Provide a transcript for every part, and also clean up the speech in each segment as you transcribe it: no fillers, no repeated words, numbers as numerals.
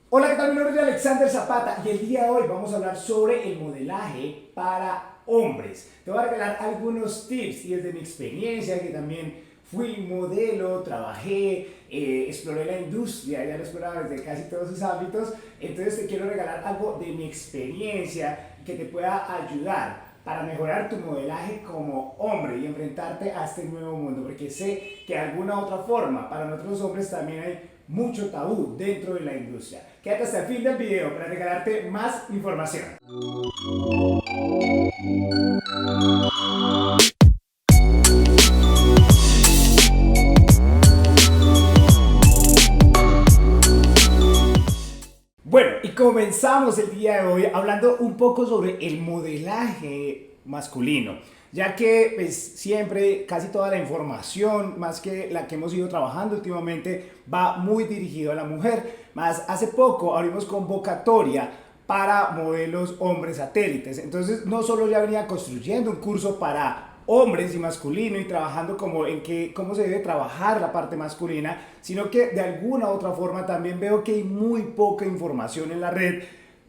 Hola, ¿qué tal? Mi nombre es Alexander Zapata y el día de hoy vamos a hablar sobre el modelaje para hombres. Te voy a regalar algunos tips y desde mi experiencia, que también fui modelo, trabajé, exploré la industria, ya lo exploraba desde casi todos sus ámbitos, entonces te quiero regalar algo de mi experiencia que te pueda ayudar para mejorar tu modelaje como hombre y enfrentarte a este nuevo mundo, porque sé que de alguna otra forma para nosotros hombres también hay mucho tabú dentro de la industria. Quédate hasta el fin del video para regalarte más información. Bueno, y comenzamos el día de hoy hablando un poco sobre el modelaje masculino, ya que pues, siempre casi toda la información, más que la que hemos ido trabajando últimamente, va muy dirigido a la mujer. Más hace poco abrimos convocatoria para modelos hombres satélites. Entonces no solo ya venía construyendo un curso para hombres y masculino y trabajando como en que, cómo se debe trabajar la parte masculina, sino que de alguna u otra forma también veo que hay muy poca información en la red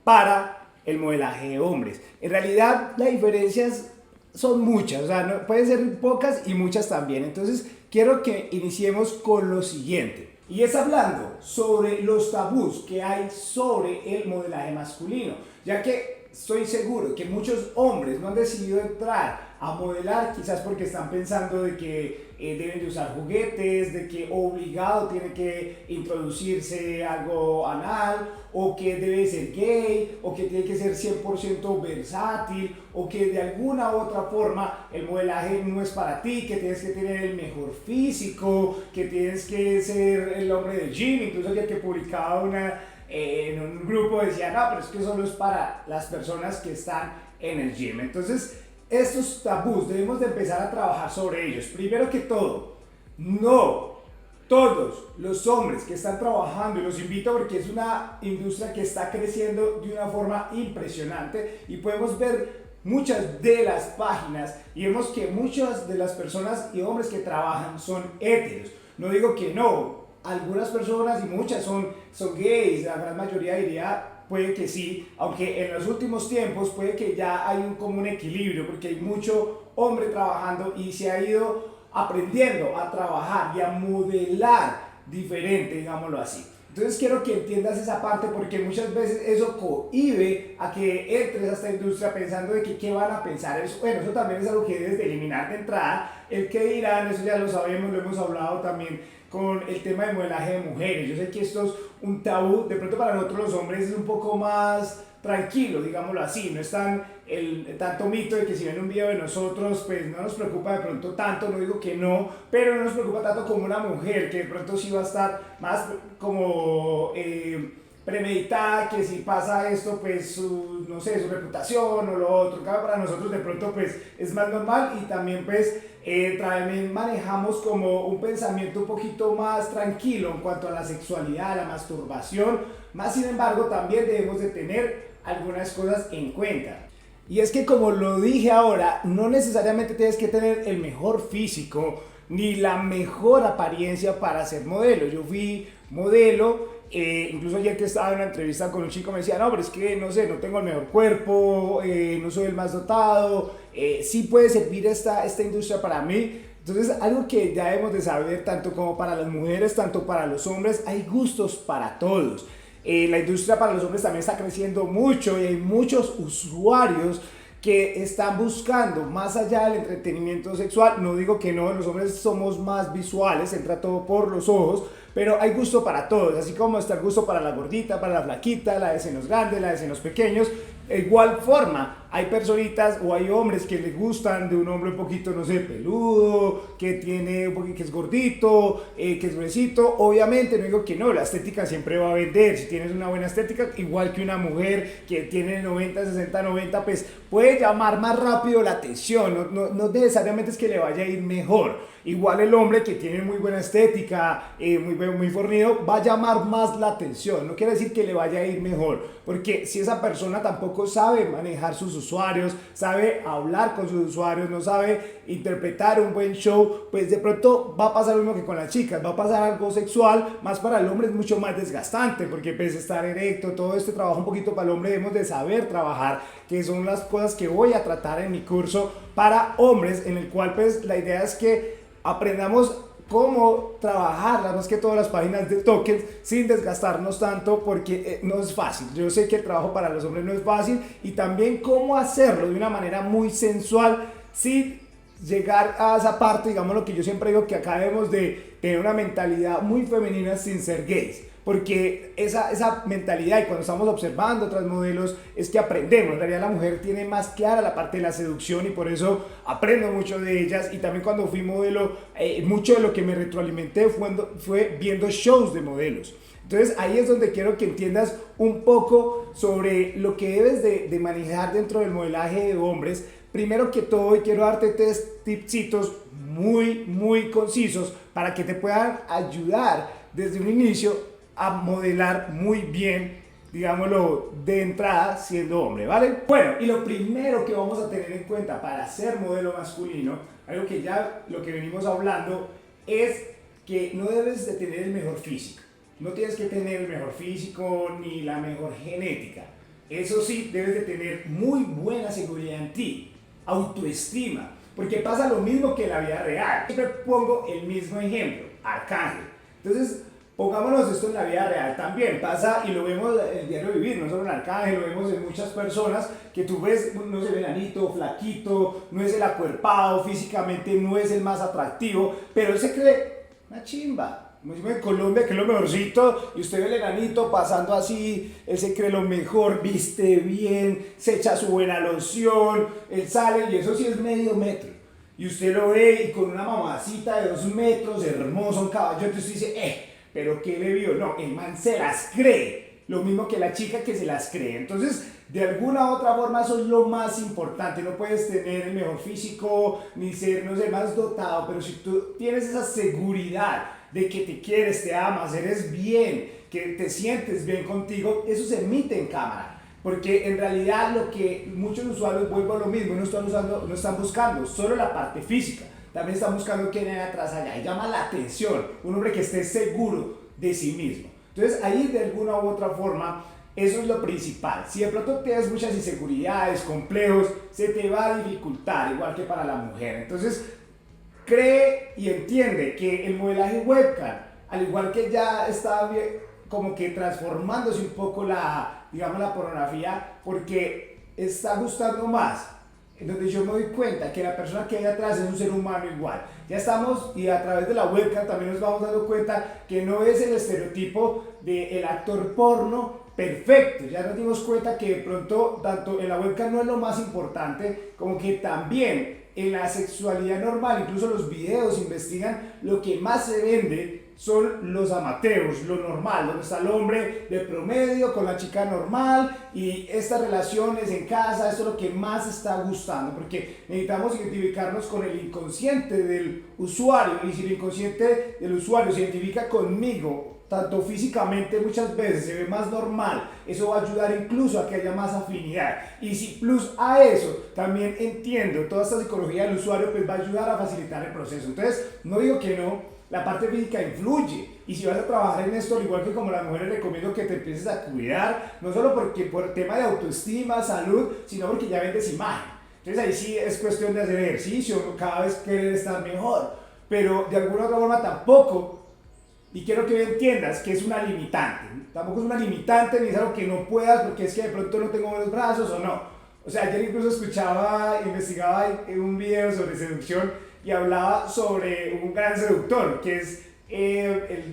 para el modelaje de hombres. En realidad las diferencias son muchas, o sea, no, pueden ser pocas y muchas también. Entonces quiero que iniciemos con lo siguiente. Y es hablando sobre los tabús que hay sobre el modelaje masculino, ya que estoy seguro que muchos hombres no han decidido entrar a modelar quizás porque están pensando de que deben de usar juguetes, de que obligado tiene que introducirse algo anal, o que debe ser gay, o que tiene que ser 100% versátil, o que de alguna u otra forma el modelaje no es para ti, que tienes que tener el mejor físico, que tienes que ser el hombre del gym. Incluso ya que publicaba en un grupo decía, no, pero es que solo es para las personas que están en el gym. Entonces, estos tabús debemos de empezar a trabajar sobre ellos. Primero que todo, no todos los hombres que están trabajando, y los invito porque es una industria que está creciendo de una forma impresionante y podemos ver muchas de las páginas y vemos que muchas de las personas y hombres que trabajan son heteros. No digo que no, algunas personas y muchas son gays, la gran mayoría diría puede que sí, aunque en los últimos tiempos puede que ya hay como un equilibrio, porque hay mucho hombre trabajando y se ha ido aprendiendo a trabajar y a modelar diferente, digámoslo así. Entonces quiero que entiendas esa parte porque muchas veces eso cohíbe a que entres a esta industria pensando de que qué van a pensar. Eso, bueno, eso también es algo que debes de eliminar de entrada. El que dirán, eso ya lo sabemos, lo hemos hablado también con el tema de modelaje de mujeres. Yo sé que esto es un tabú, de pronto para nosotros los hombres es un poco más tranquilo, digámoslo así, no es tanto mito de que si ven un video de nosotros, pues no nos preocupa de pronto tanto, no digo que no, pero no nos preocupa tanto como una mujer, que de pronto sí va a estar más como premeditada, que si pasa esto, pues no sé, su reputación o lo otro. Claro, para nosotros de pronto pues es más normal y también pues también manejamos como un pensamiento un poquito más tranquilo en cuanto a la sexualidad, a la masturbación. Más sin embargo también debemos de tener algunas cosas en cuenta. Y es que como lo dije ahora, no necesariamente tienes que tener el mejor físico ni la mejor apariencia para ser modelo. Yo fui modelo, incluso ayer que estaba en una entrevista con un chico me decía, no, pero es que no sé, no tengo el mejor cuerpo, no soy el más dotado, sí puede servir esta industria para mí. Entonces, algo que ya debemos de saber, tanto como para las mujeres, tanto para los hombres, hay gustos para todos. La industria para los hombres también está creciendo mucho y hay muchos usuarios que están buscando más allá del entretenimiento sexual. No digo que no, los hombres somos más visuales, entra todo por los ojos, pero hay gusto para todos, así como está el gusto para la gordita, para la flaquita, la de senos grandes, la de senos pequeños. De igual forma, hay personitas o hay hombres que les gustan de un hombre un poquito, no sé, peludo, que tiene un poquito, que es gordito, que es gruesito. Obviamente no digo que no, la estética siempre va a vender. Si tienes una buena estética, igual que una mujer que tiene 90, 60, 90, pues puede llamar más rápido la atención. No necesariamente es que le vaya a ir mejor. Igual el hombre que tiene muy buena estética, muy fornido, va a llamar más la atención. No quiere decir que le vaya a ir mejor, porque si esa persona tampoco tampoco sabe manejar sus usuarios, sabe hablar con sus usuarios, no sabe interpretar un buen show, pues de pronto va a pasar lo mismo que con las chicas, va a pasar algo sexual, más para el hombre es mucho más desgastante, porque pues estar erecto, todo este trabajo un poquito para el hombre debemos de saber trabajar, que son las cosas que voy a tratar en mi curso para hombres, en el cual pues la idea es que aprendamos cómo trabajar más que todas las páginas de tokens sin desgastarnos tanto, porque no es fácil. Yo sé que el trabajo para los hombres no es fácil, y también cómo hacerlo de una manera muy sensual sin llegar a esa parte, digamos lo que yo siempre digo, que acá debemos de tener una mentalidad muy femenina sin ser gays, porque esa mentalidad, y cuando estamos observando otras modelos, es que aprendemos. En realidad la mujer tiene más clara la parte de la seducción, y por eso aprendo mucho de ellas. Y también cuando fui modelo, mucho de lo que me retroalimenté fue viendo shows de modelos. Entonces ahí es donde quiero que entiendas un poco sobre lo que debes de manejar dentro del modelaje de hombres. Primero que todo, quiero darte 3 tipsitos muy concisos para que te puedan ayudar desde un inicio a modelar muy bien, digámoslo, de entrada siendo hombre, ¿vale? Bueno, y lo primero que vamos a tener en cuenta para ser modelo masculino, algo que ya lo que venimos hablando, es que no debes de tener el mejor físico. No tienes que tener el mejor físico ni la mejor genética. Eso sí, debes de tener muy buena seguridad en ti, autoestima, porque pasa lo mismo que en la vida real. Siempre pongo el mismo ejemplo, Arcángel. Entonces, pongámonos esto en la vida real también, pasa y lo vemos en el diario vivir, no solo en Arcángel, lo vemos en muchas personas que tú ves, no es el enanito, flaquito, no es el acuerpado, físicamente no es el más atractivo, pero él se cree una chimba. Como decimos en Colombia, que es lo mejorcito, y usted ve el enanito pasando así, él se cree lo mejor, viste bien, se echa su buena loción, él sale, y eso sí es medio metro. Y usted lo ve y con una mamacita de 2 metros, hermoso, un caballo, entonces usted dice, pero ¿qué le vio? No, el man se las cree, lo mismo que la chica que se las cree. Entonces, de alguna u otra forma, eso es lo más importante. No puedes tener el mejor físico, ni ser, no sé, más dotado, pero si tú tienes esa seguridad de que te quieres, te amas, eres bien, que te sientes bien contigo, eso se emite en cámara. Porque en realidad lo que muchos usuarios, vuelvo a lo mismo, no están buscando solo la parte física, también están buscando quién hay atrás allá, y llama la atención un hombre que esté seguro de sí mismo. Entonces ahí de alguna u otra forma, eso es lo principal. Si de pronto tienes muchas inseguridades, complejos, se te va a dificultar, igual que para la mujer. Entonces cree y entiende que el modelaje webcam, al igual que ya está como que transformándose un poco digamos, la pornografía, porque está gustando más, en donde yo me doy cuenta que la persona que hay atrás es un ser humano igual. Ya estamos, y a través de la webcam también nos vamos dando cuenta que no es el estereotipo del actor porno perfecto. Ya nos dimos cuenta que de pronto, tanto en la webcam no es lo más importante, como que también en la sexualidad normal, incluso los videos investigan, lo que más se vende son los amateurs, lo normal, donde está el hombre de promedio con la chica normal, y estas relaciones en casa, esto es lo que más está gustando, porque necesitamos identificarnos con el inconsciente del usuario, y si el inconsciente del usuario se identifica conmigo, tanto físicamente muchas veces se ve más normal, eso va a ayudar incluso a que haya más afinidad. Y si plus a eso también entiendo toda esta psicología del usuario, pues va a ayudar a facilitar el proceso. Entonces, no digo que no, la parte física influye, y si vas a trabajar en esto, al igual que como las mujeres, recomiendo que te empieces a cuidar, no solo por tema de autoestima, salud, sino porque ya vendes imagen. Entonces ahí sí es cuestión de hacer ejercicio, cada vez querer estar mejor, pero de alguna otra forma tampoco. Y quiero que entiendas que es una limitante. Tampoco es una limitante ni es algo que no puedas porque es que de pronto no tengo buenos brazos o no. O sea, ayer incluso investigaba en un video sobre seducción y hablaba sobre un gran seductor que es,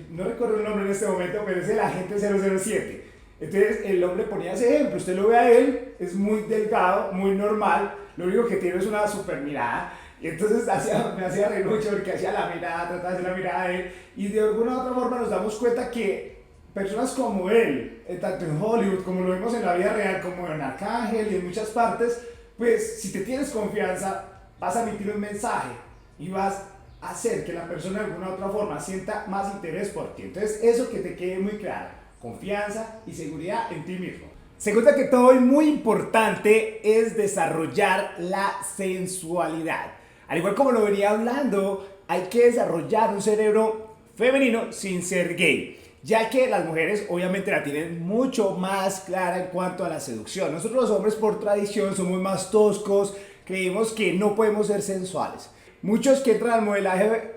no recuerdo el nombre en este momento, pero es el agente 007. Entonces el hombre ponía ese ejemplo. Usted lo ve a él, es muy delgado, muy normal. Lo único que tiene es una super mirada. Y entonces me hacía reír mucho porque hacía la mirada, trataba de hacer la mirada de él, y de alguna u otra forma nos damos cuenta que personas como él, tanto en Hollywood como lo vemos en la vida real, como en Arcángel y en muchas partes, pues si te tienes confianza vas a emitir un mensaje y vas a hacer que la persona de alguna u otra forma sienta más interés por ti. Entonces eso, que te quede muy claro, confianza y seguridad en ti mismo. Segunda que todo y muy importante es desarrollar la sensualidad. Al igual como lo venía hablando, hay que desarrollar un cerebro femenino sin ser gay, ya que las mujeres obviamente la tienen mucho más clara en cuanto a la seducción. Nosotros los hombres por tradición somos más toscos, creemos que no podemos ser sensuales. Muchos que entran al modelaje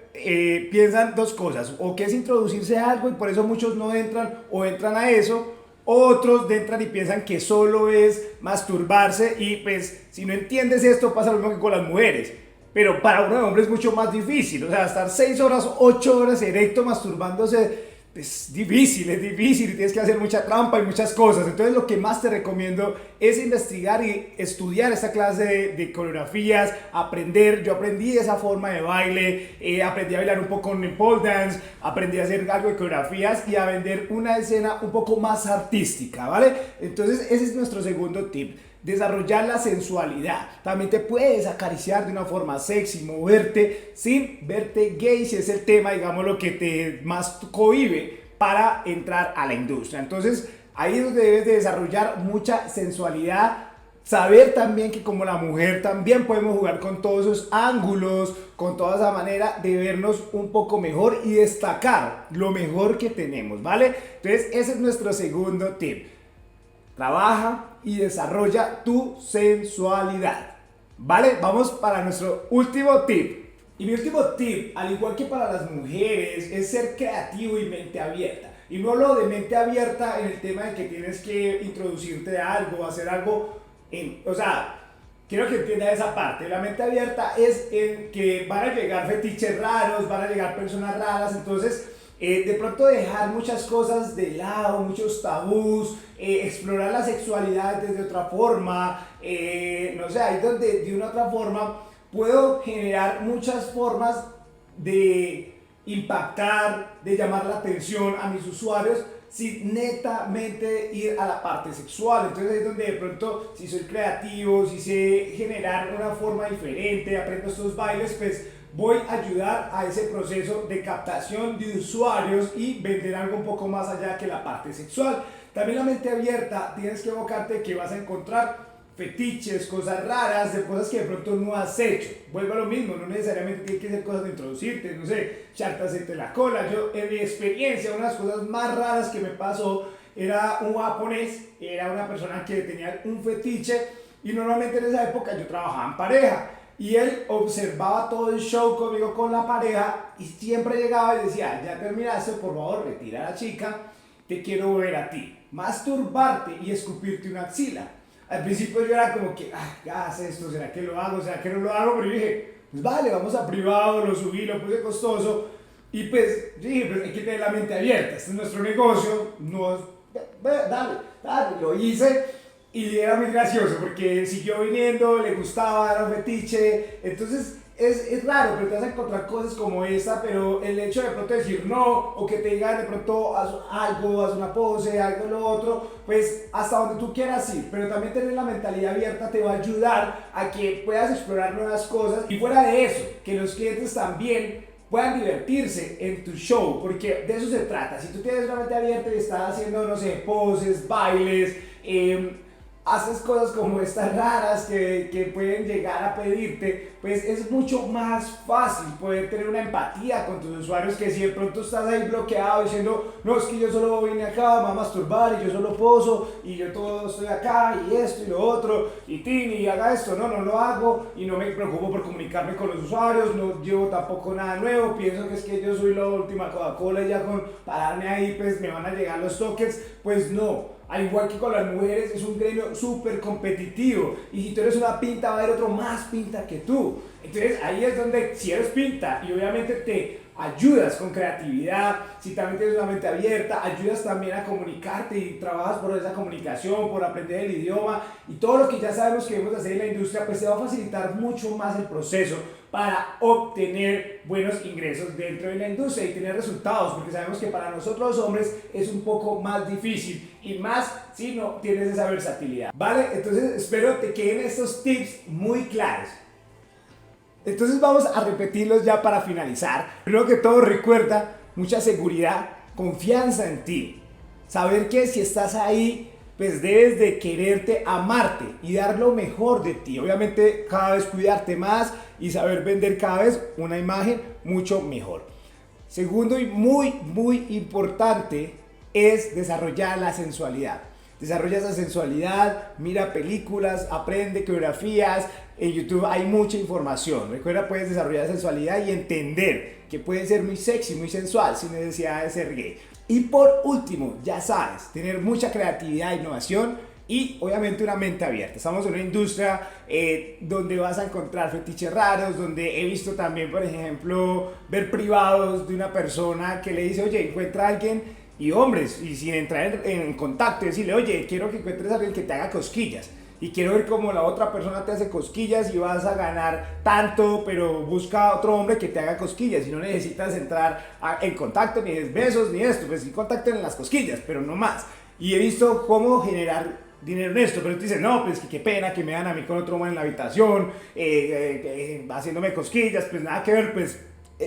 piensan dos cosas, o que es introducirse a algo y por eso muchos no entran o entran a eso. Otros entran y piensan que solo es masturbarse y pues si no entiendes esto pasa lo mismo que con las mujeres. Pero para un hombre es mucho más difícil, o sea, estar 6 horas, 8 horas erecto masturbándose es difícil, tienes que hacer mucha trampa y muchas cosas. Entonces lo que más te recomiendo es investigar y estudiar esta clase de coreografías, aprender. Yo aprendí esa forma de baile, aprendí a bailar un poco en pole dance, aprendí a hacer algo de coreografías y a vender una escena un poco más artística, ¿vale? Entonces ese es nuestro segundo tip. Desarrollar la sensualidad. También te puedes acariciar de una forma sexy, moverte sin verte gay, si es el tema, digamos, lo que te más cohíbe para entrar a la industria. Entonces, ahí es donde debes de desarrollar mucha sensualidad. Saber también que como la mujer también podemos jugar con todos esos ángulos, con toda esa manera de vernos un poco mejor y destacar lo mejor que tenemos, ¿vale? Entonces, ese es nuestro segundo tip. Trabaja y desarrolla tu sensualidad. ¿Vale? Vamos para nuestro último tip. Y mi último tip, al igual que para las mujeres, es ser creativo y mente abierta. Y no hablo de mente abierta en el tema de que tienes que introducirte a algo, hacer algo, o sea, quiero que entiendas esa parte. La mente abierta es en que van a llegar fetiches raros, van a llegar personas raras, entonces de pronto dejar muchas cosas de lado, muchos tabús, explorar la sexualidad desde otra forma, no sé, ahí donde de una otra forma puedo generar muchas formas de impactar, de llamar la atención a mis usuarios sin netamente ir a la parte sexual. Entonces ahí es donde de pronto, si soy creativo, si sé generar una forma diferente, aprendo estos bailes, pues voy a ayudar a ese proceso de captación de usuarios y vender algo un poco más allá que la parte sexual. También la mente abierta, tienes que evocarte que vas a encontrar fetiches, cosas raras, de cosas que de pronto no has hecho. Vuelvo a lo mismo, no necesariamente tiene que ser cosas de introducirte, no sé, echarte aceite en la cola. Yo, en mi experiencia, una de las cosas más raras que me pasó era un japonés, era una persona que tenía un fetiche y normalmente en esa época yo trabajaba en pareja. Y él observaba todo el show conmigo con la pareja y siempre llegaba y decía, ya terminaste, por favor, retira a la chica, te quiero ver a ti, masturbarte y escupirte una axila. Al principio yo era como que, ¿qué hace esto? ¿Será que lo hago? ¿Será que no lo hago? Pero yo dije, pues vale, vamos a privado, lo subí, lo puse costoso. Y pues yo dije, pues hay que tener la mente abierta, este es nuestro negocio, dale, lo hice. Y era muy gracioso porque siguió viniendo, le gustaba, era un fetiche. Entonces es raro, pero te vas a encontrar cosas como esta. Pero el hecho de pronto decir no, o que te digan de pronto haz algo, haz una pose, algo lo otro, pues hasta donde tú quieras ir. Pero también tener la mentalidad abierta te va a ayudar a que puedas explorar nuevas cosas. Y fuera de eso, que los clientes también puedan divertirse en tu show, porque de eso se trata. Si tú tienes una mente abierta y estás haciendo, no sé, poses, bailes, haces cosas como estas raras que pueden llegar a pedirte, pues es mucho más fácil poder tener una empatía con tus usuarios que si de pronto estás ahí bloqueado diciendo, no, es que yo solo vine acá, me voy a masturbar y yo solo poso y yo todo estoy acá y esto y lo otro y Tini, haga esto, no lo hago y no me preocupo por comunicarme con los usuarios, no llevo tampoco nada nuevo, pienso que es que yo soy la última Coca-Cola y ya con pararme ahí pues me van a llegar los tokens, pues no. Al igual que con las mujeres, es un gremio súper competitivo. Y si tú eres una pinta, va a haber otro más pinta que tú. Entonces ahí es donde, si eres pinta y obviamente te ayudas con creatividad, si también tienes una mente abierta, ayudas también a comunicarte y trabajas por esa comunicación, por aprender el idioma y todo lo que ya sabemos que debemos hacer en la industria, pues te va a facilitar mucho más el proceso para obtener buenos ingresos dentro de la industria y tener resultados, porque sabemos que para nosotros los hombres es un poco más difícil y más si no tienes esa versatilidad, ¿vale? Entonces espero te queden estos tips muy claros. Entonces vamos a repetirlos ya para finalizar. Primero que todo, recuerda mucha seguridad, confianza en ti, saber que si estás ahí pues debes de quererte, amarte y dar lo mejor de ti. Obviamente cada vez cuidarte más y saber vender cada vez una imagen mucho mejor. Segundo y muy importante es desarrollar la sensualidad. Desarrolla esa sensualidad, mira películas, aprende coreografías. En YouTube hay mucha información. Recuerda, puedes desarrollar sensualidad y entender que puedes ser muy sexy, muy sensual, sin necesidad de ser gay. Y por último, ya sabes, tener mucha creatividad, innovación y obviamente una mente abierta. Estamos en una industria donde vas a encontrar fetiches raros, donde he visto también, por ejemplo, ver privados de una persona que le dice, oye, encuentra a alguien, y hombres, y sin entrar en contacto, decirle, oye, quiero que encuentres a alguien que te haga cosquillas. Y quiero ver cómo la otra persona te hace cosquillas y vas a ganar tanto, pero busca a otro hombre que te haga cosquillas y no necesitas entrar en contacto, ni des besos, ni esto, pues sí contacto en las cosquillas, pero no más. Y he visto cómo generar dinero en esto, pero tú dices, no, pues que qué pena que me dan a mí con otro hombre en la habitación, haciéndome cosquillas, pues nada que ver, pues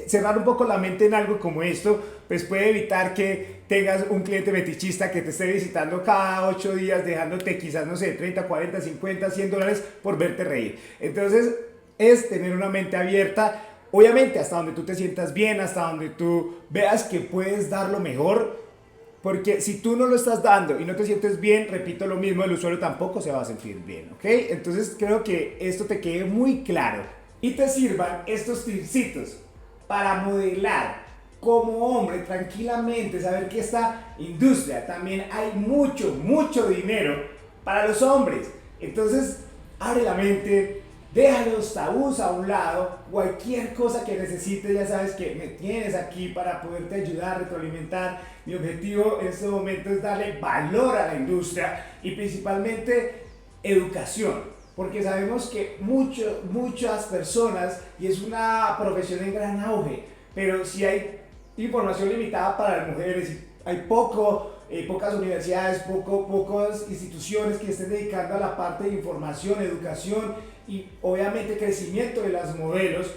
cerrar un poco la mente en algo como esto, pues puede evitar que tengas un cliente fetichista que te esté visitando cada 8 días, dejándote quizás, no sé, 30, 40, 50, $100 por verte reír. Entonces, es tener una mente abierta, obviamente hasta donde tú te sientas bien, hasta donde tú veas que puedes dar lo mejor, porque si tú no lo estás dando y no te sientes bien, repito lo mismo, el usuario tampoco se va a sentir bien, ¿ok? Entonces, creo que esto te quede muy claro y te sirvan estos tipsitos para modelar como hombre tranquilamente, saber que esta industria también hay mucho dinero para los hombres. Entonces, abre la mente, deja los tabús a un lado, cualquier cosa que necesites, ya sabes que me tienes aquí para poderte ayudar, retroalimentar. Mi objetivo en este momento es darle valor a la industria y principalmente educación. Porque sabemos que muchas personas, y es una profesión en gran auge, pero si hay información limitada para las mujeres, hay pocas universidades, pocas instituciones que estén dedicando a la parte de información, educación y obviamente crecimiento de las modelos,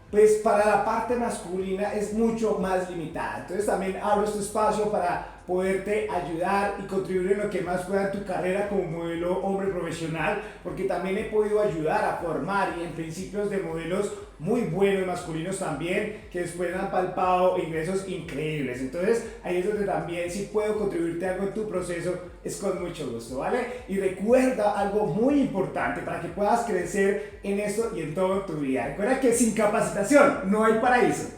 pues para la parte masculina es mucho más limitada. Entonces también abro este espacio para poderte ayudar y contribuir en lo que más pueda en tu carrera como modelo hombre profesional, porque también he podido ayudar a formar y en principios de modelos muy buenos masculinos también, que después han palpado ingresos increíbles. Entonces ahí es donde también si puedo contribuirte algo en tu proceso, es con mucho gusto, ¿vale? Y recuerda algo muy importante para que puedas crecer en esto y en todo tu vida. Recuerda que sin capacitación no hay paraíso.